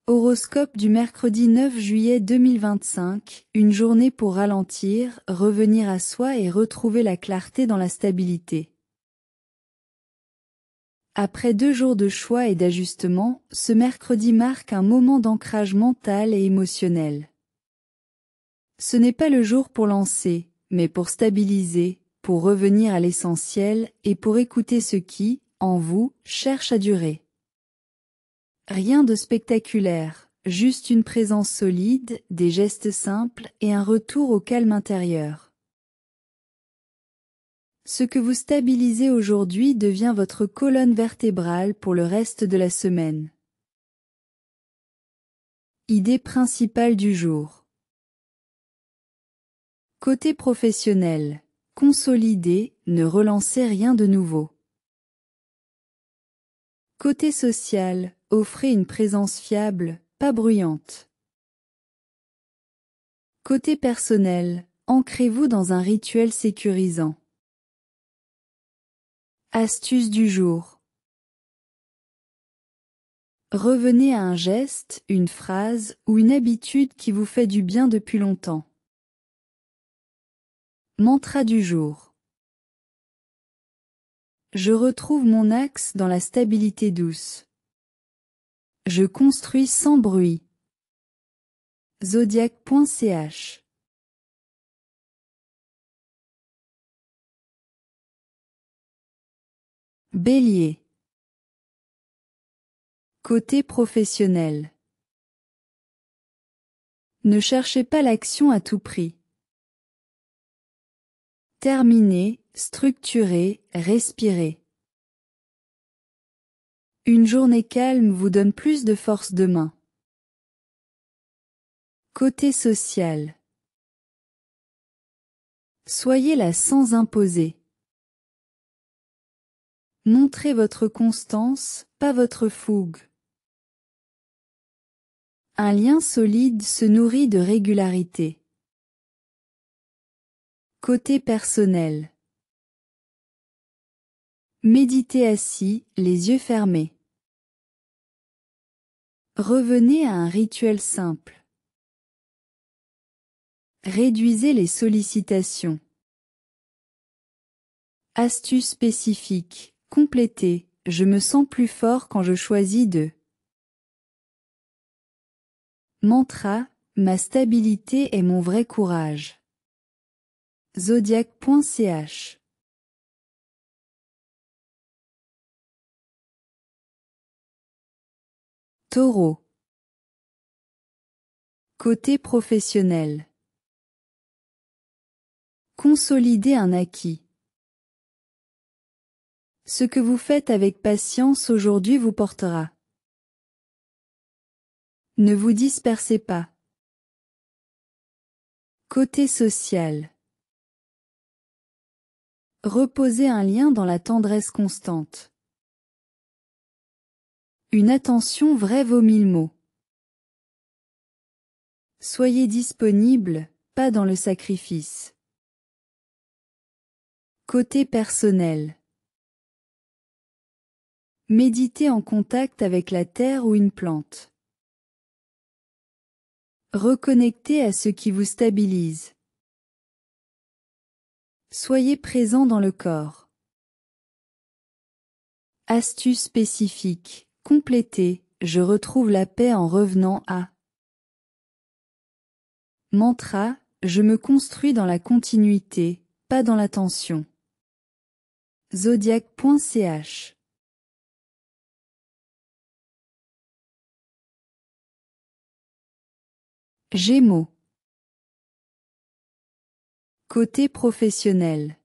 Horoscope du mercredi 9 juillet 2025, une journée pour ralentir, revenir à soi et retrouver la clarté dans la stabilité. Après 2 jours de choix et d'ajustement, ce mercredi marque un moment d'ancrage mental et émotionnel. Ce n'est pas le jour pour lancer, mais pour stabiliser, pour revenir à l'essentiel et pour écouter ce qui, en vous, cherche à durer. Rien de spectaculaire, juste une présence solide, des gestes simples et un retour au calme intérieur. Ce que vous stabilisez aujourd'hui devient votre colonne vertébrale pour le reste de la semaine. Idée principale du jour. Côté professionnel, consolidez, ne relancez rien de nouveau. Côté social, offrez une présence fiable, pas bruyante. Côté personnel, ancrez-vous dans un rituel sécurisant. Astuce du jour. Revenez à un geste, une phrase ou une habitude qui vous fait du bien depuis longtemps. Mantra du jour. Je retrouve mon axe dans la stabilité douce. Je construis sans bruit. Zodiac.ch. Bélier. Côté professionnel. Ne cherchez pas l'action à tout prix. Terminez, structurez, respirez. Une journée calme vous donne plus de force demain. Côté social. Soyez là sans imposer. Montrez votre constance, pas votre fougue. Un lien solide se nourrit de régularité. Côté personnel. Méditez assis, les yeux fermés. Revenez à un rituel simple. Réduisez les sollicitations. Astuce spécifique. Complétez. Je me sens plus fort quand je choisis de. Mantra. Ma stabilité est mon vrai courage. Zodiac.ch. Taureau. Côté professionnel. Consolidez un acquis. Ce que vous faites avec patience aujourd'hui vous portera. Ne vous dispersez pas. Côté social. Reposez un lien dans la tendresse constante. Une attention vraie vaut 1000 mots. Soyez disponible, pas dans le sacrifice. Côté personnel. Méditez en contact avec la terre ou une plante. Reconnectez à ce qui vous stabilise. Soyez présent dans le corps. Astuce spécifique. Complétez. Je retrouve la paix en revenant à. Mantra. Je me construis dans la continuité, pas dans la tension. Zodiac.ch. Gémeaux. Côté professionnel.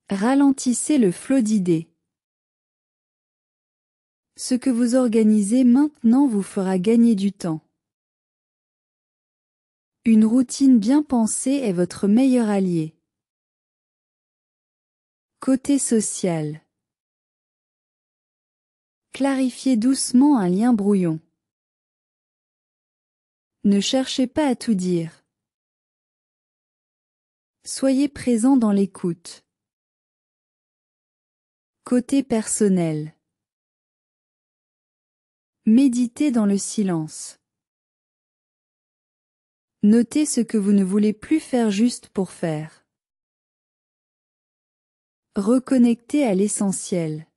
Ralentissez le flot d'idées. Ce que vous organisez maintenant vous fera gagner du temps. Une routine bien pensée est votre meilleur allié. Côté social. Clarifiez doucement un lien brouillon. Ne cherchez pas à tout dire. Soyez présent dans l'écoute. Côté personnel. Méditez dans le silence. Notez ce que vous ne voulez plus faire juste pour faire. Reconnectez à l'essentiel.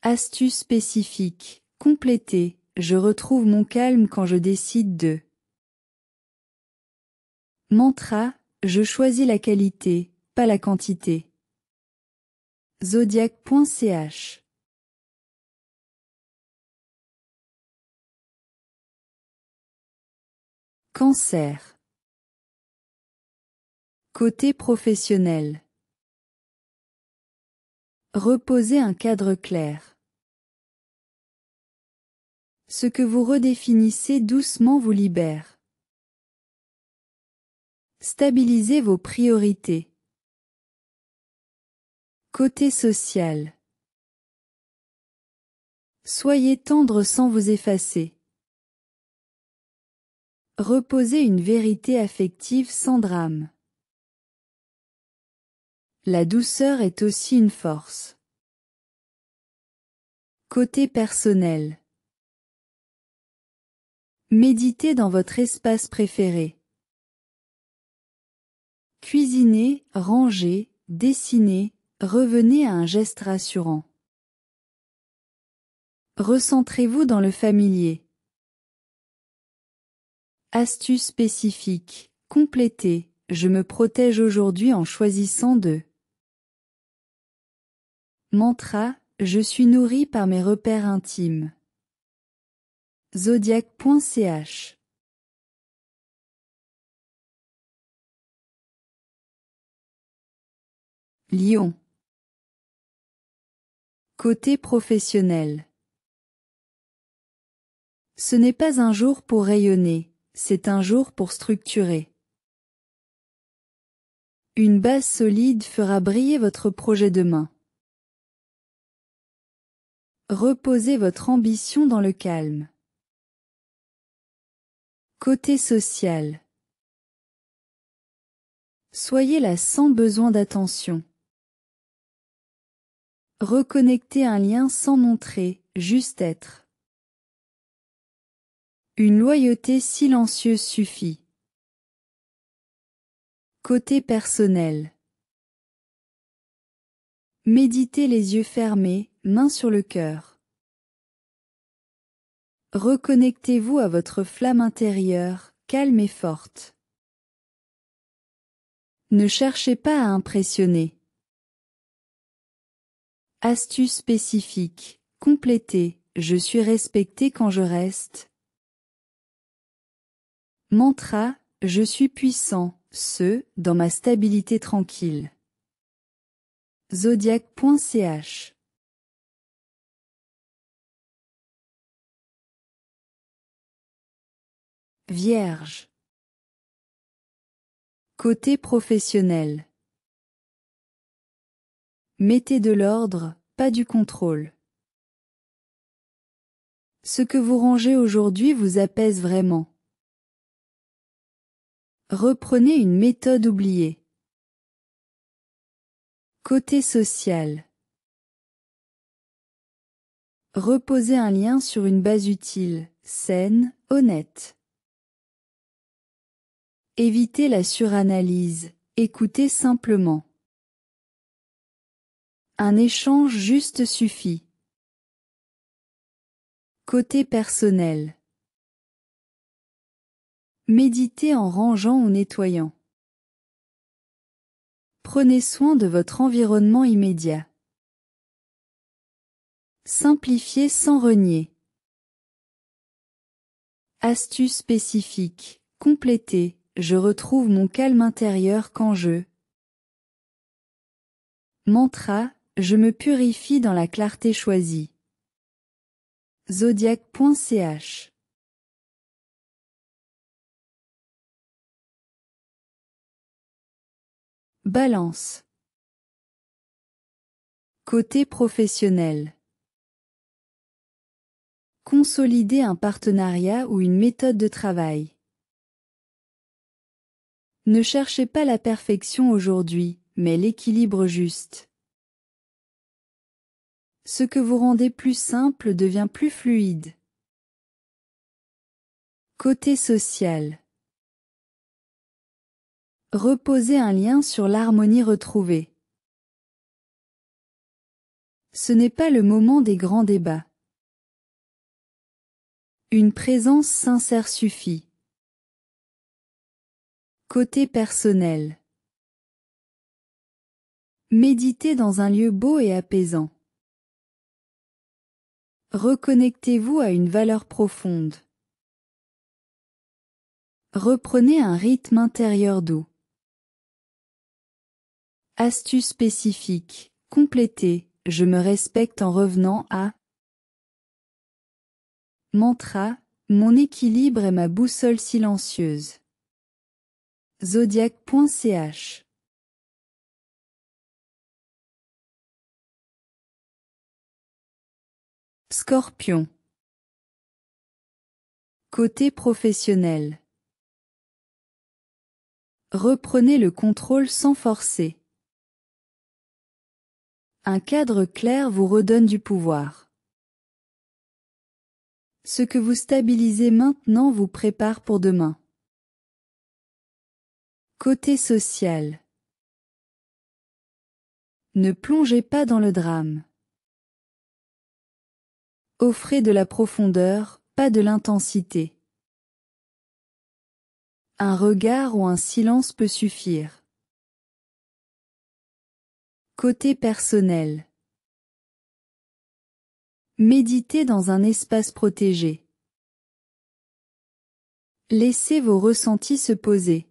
Astuce spécifique. Complétez. Je retrouve mon calme quand je décide de. Mantra. Je choisis la qualité, pas la quantité. Zodiac.ch. Cancer. Côté professionnel. Reposez un cadre clair. Ce que vous redéfinissez doucement vous libère. Stabilisez vos priorités. Côté social. Soyez tendre sans vous effacer. Reposez une vérité affective sans drame. La douceur est aussi une force. Côté personnel. Méditez dans votre espace préféré. Cuisinez, rangez, dessinez, revenez à un geste rassurant. Recentrez-vous dans le familier. Astuce spécifique. Complétez. Je me protège aujourd'hui en choisissant de. Mantra. Je suis nourri par mes repères intimes. Zodiac.ch. Lion. Côté professionnel. Ce n'est pas un jour pour rayonner, c'est un jour pour structurer. Une base solide fera briller votre projet demain. Reposez votre ambition dans le calme. Côté social. Soyez là sans besoin d'attention. Reconnectez un lien sans montrer, juste être. Une loyauté silencieuse suffit. Côté personnel. Méditez les yeux fermés, main sur le cœur. Reconnectez-vous à votre flamme intérieure, calme et forte. Ne cherchez pas à impressionner. Astuce spécifique. Complétez. Je suis respecté quand je reste. Mantra. Je suis puissant, dans ma stabilité tranquille. Zodiac.ch. Vierge. Côté professionnel. Mettez de l'ordre, pas du contrôle. Ce que vous rangez aujourd'hui vous apaise vraiment. Reprenez une méthode oubliée. Côté social. Reposez un lien sur une base utile, saine, honnête. Évitez la suranalyse, écoutez simplement. Un échange juste suffit. Côté personnel. Méditez en rangeant ou nettoyant. Prenez soin de votre environnement immédiat. Simplifiez sans renier. Astuce spécifique. Complétez. Je retrouve mon calme intérieur quand je. Mantra. Je me purifie dans la clarté choisie. Zodiac.ch. Balance. Côté professionnel. Consolidez un partenariat ou une méthode de travail. Ne cherchez pas la perfection aujourd'hui, mais l'équilibre juste. Ce que vous rendez plus simple devient plus fluide. Côté social. Reposez un lien sur l'harmonie retrouvée. Ce n'est pas le moment des grands débats. Une présence sincère suffit. Côté personnel. Méditez dans un lieu beau et apaisant. Reconnectez-vous à une valeur profonde. Reprenez un rythme intérieur doux. Astuce spécifique. Complétez. Je me respecte en revenant à. Mantra. Mon équilibre est ma boussole silencieuse. Zodiac.ch. Scorpion. Côté professionnel. Reprenez le contrôle sans forcer. Un cadre clair vous redonne du pouvoir. Ce que vous stabilisez maintenant vous prépare pour demain. Côté social. Ne plongez pas dans le drame. Offrez de la profondeur, pas de l'intensité. Un regard ou un silence peut suffire. Côté personnel. Méditez dans un espace protégé. Laissez vos ressentis se poser.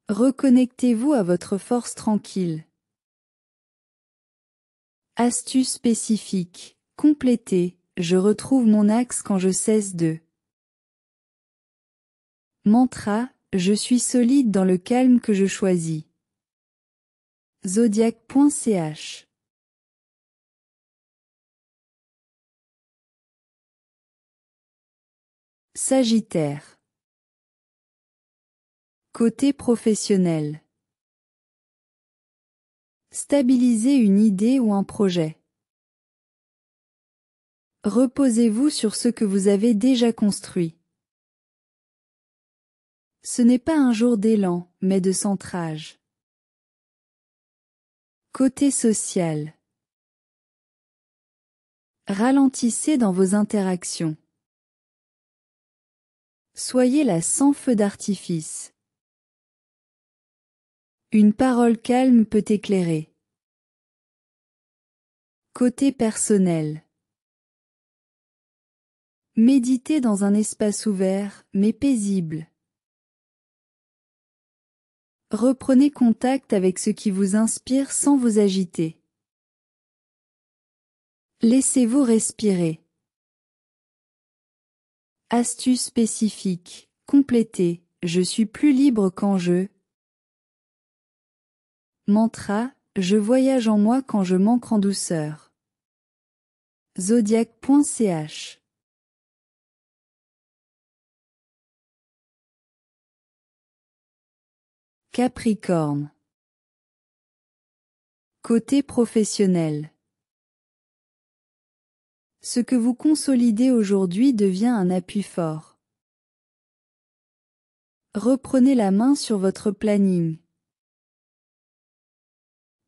Reconnectez-vous à votre force tranquille. Astuce spécifique. Complétez. Je retrouve mon axe quand je cesse de. Mantra. Je suis solide dans le calme que je choisis. Zodiac.ch. Sagittaire. Côté professionnel. Stabilisez une idée ou un projet. Reposez-vous sur ce que vous avez déjà construit. Ce n'est pas un jour d'élan, mais de centrage. Côté social. Ralentissez dans vos interactions. Soyez là sans feu d'artifice. Une parole calme peut éclairer. Côté personnel. Méditez dans un espace ouvert, mais paisible. Reprenez contact avec ce qui vous inspire sans vous agiter. Laissez-vous respirer. Astuce spécifique. Complétez. Je suis plus libre quand je. Mantra. Je voyage en moi quand je manque en douceur. Zodiac.ch. Capricorne. Côté professionnel. Ce que vous consolidez aujourd'hui devient un appui fort. Reprenez la main sur votre planning.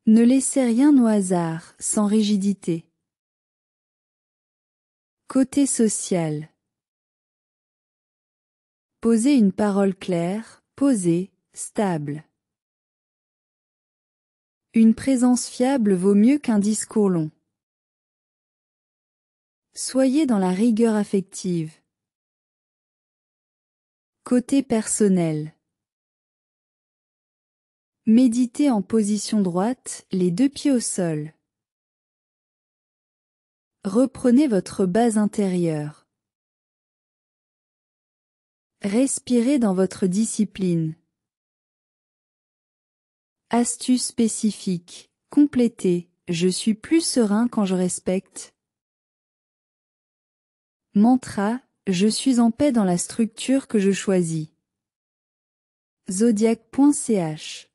Ne laissez rien au hasard, sans rigidité. Côté social. Posez une parole claire, posée, stable. Une présence fiable vaut mieux qu'un discours long. Soyez dans la rigueur affective. Côté personnel. Méditez en position droite, les deux pieds au sol. Reprenez votre base intérieure. Respirez dans votre discipline. Astuce spécifique. Complétez. Je suis plus serein quand je respecte. Mantra. Je suis en paix dans la structure que je choisis. Zodiac.ch.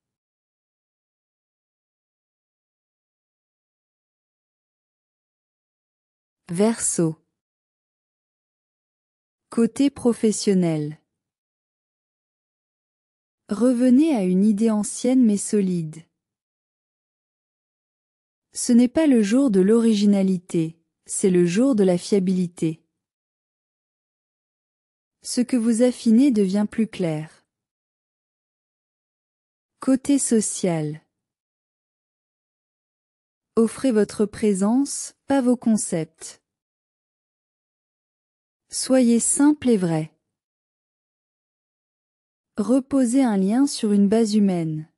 Verseau. Côté professionnel. Revenez à une idée ancienne mais solide. Ce n'est pas le jour de l'originalité, c'est le jour de la fiabilité. Ce que vous affinez devient plus clair. Côté social. Offrez votre présence, pas vos concepts. Soyez simple et vrai. Reposez un lien sur une base humaine.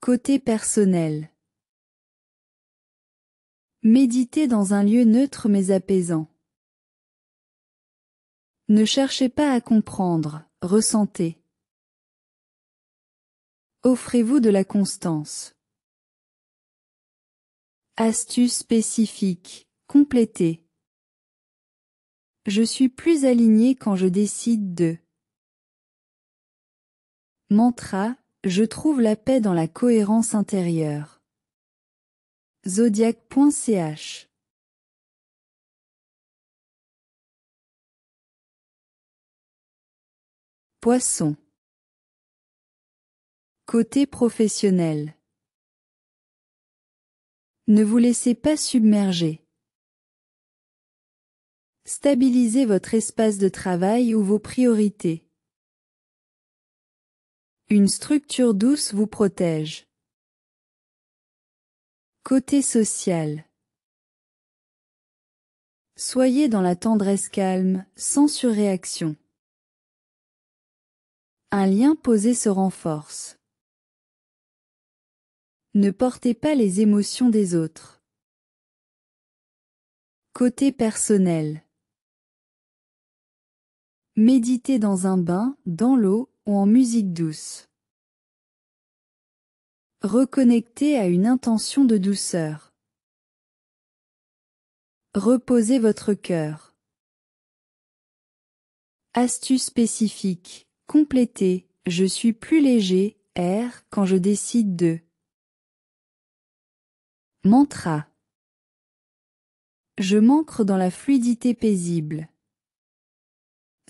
Côté personnel. Méditez dans un lieu neutre mais apaisant. Ne cherchez pas à comprendre, ressentez. Offrez-vous de la constance. Astuce spécifique, complétez. Je suis plus aligné quand je décide de. Mantra, je trouve la paix dans la cohérence intérieure. Zodiac.ch. Poisson. Côté professionnel. Ne vous laissez pas submerger. Stabilisez votre espace de travail ou vos priorités. Une structure douce vous protège. Côté social. Soyez dans la tendresse calme, sans surréaction. Un lien posé se renforce. Ne portez pas les émotions des autres. Côté personnel. Méditez dans un bain, dans l'eau ou en musique douce. Reconnectez à une intention de douceur. Reposez votre cœur. Astuce spécifique, complétez, je suis plus léger, quand je décide de. Mantra. Je m'ancre dans la fluidité paisible.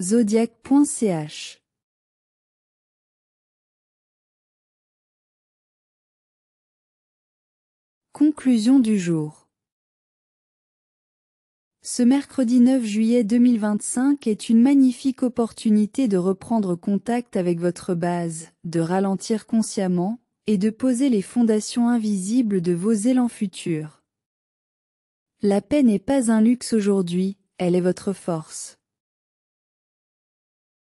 Zodiac.ch. Conclusion du jour. Ce mercredi 9 juillet 2025 est une magnifique opportunité de reprendre contact avec votre base, de ralentir consciemment, et de poser les fondations invisibles de vos élans futurs. La paix n'est pas un luxe aujourd'hui, elle est votre force.